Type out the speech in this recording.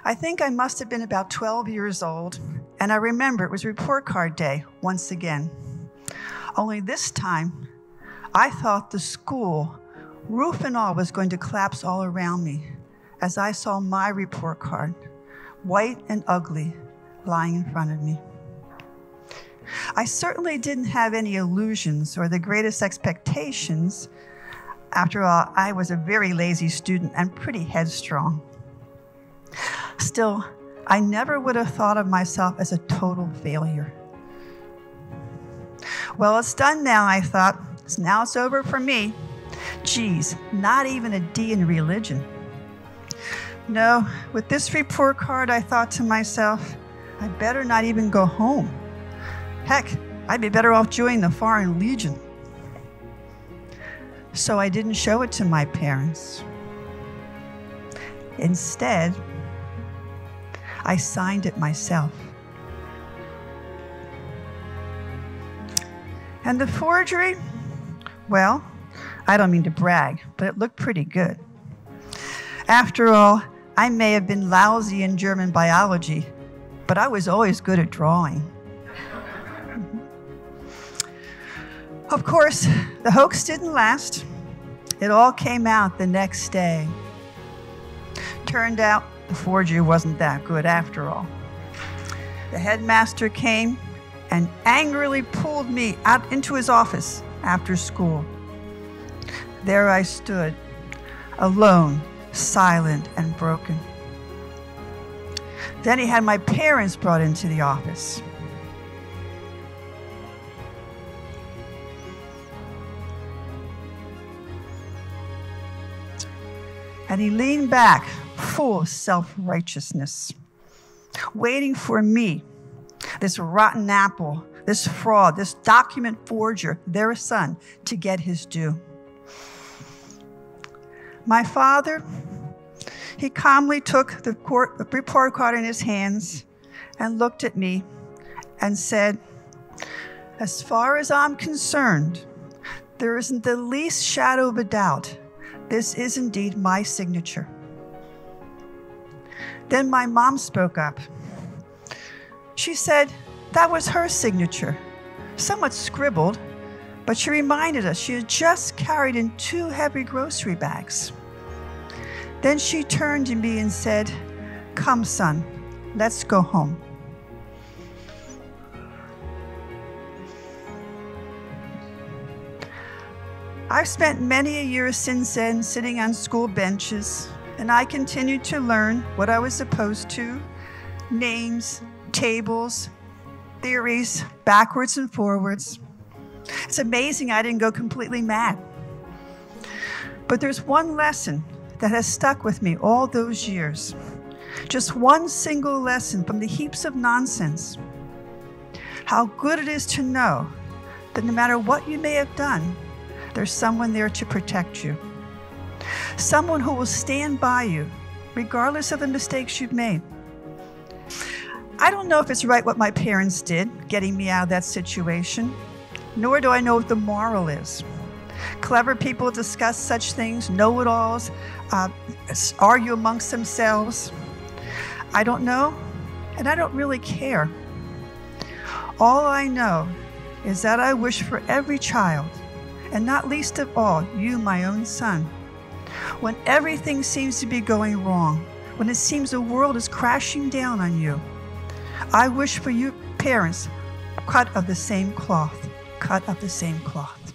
I think I must have been about 12 years old, and I remember it was report card day once again. Only this time, I thought the school, roof and all, was going to collapse all around me as I saw my report card, white and ugly, lying in front of me. I certainly didn't have any illusions or the greatest expectations. After all, I was a very lazy student and pretty headstrong. Still, I never would have thought of myself as a total failure. Well, it's done now, I thought. Now it's over for me. Geez, not even a D in religion. No, with this report card, I thought to myself, I better not even go home. Heck, I'd be better off joining the Foreign Legion. So I didn't show it to my parents. Instead, I signed it myself. And the forgery? Well, I don't mean to brag, but it looked pretty good. After all, I may have been lousy in German biology, but I was always good at drawing. Of course, the hoax didn't last. It all came out the next day. Turned out the forgery wasn't that good after all. The headmaster came and angrily pulled me out into his office after school. There I stood, alone, silent and broken. Then he had my parents brought into the office. And he leaned back, full of self-righteousness, waiting for me, this rotten apple, this fraud, this document forger, their son, to get his due. My father, he calmly took the report card in his hands and looked at me and said, "As far as I'm concerned, there isn't the least shadow of a doubt. This is indeed my signature." Then my mom spoke up. She said that was her signature, somewhat scribbled, but she reminded us she had just carried in 2 heavy grocery bags. Then she turned to me and said, "Come, son, let's go home." I've spent many a year since then sitting on school benches, and I continued to learn what I was supposed to, names, tables, theories, backwards and forwards. It's amazing I didn't go completely mad. But there's one lesson that has stuck with me all those years. Just one single lesson from the heaps of nonsense. How good it is to know that no matter what you may have done, there's someone there to protect you. Someone who will stand by you, regardless of the mistakes you've made. I don't know if it's right what my parents did, getting me out of that situation, nor do I know what the moral is. Clever people discuss such things, know-it-alls, argue amongst themselves. I don't know, and I don't really care. All I know is that I wish for every child, and not least of all, you, my own son, when everything seems to be going wrong, when it seems the world is crashing down on you, I wish for you parents cut of the same cloth, cut of the same cloth.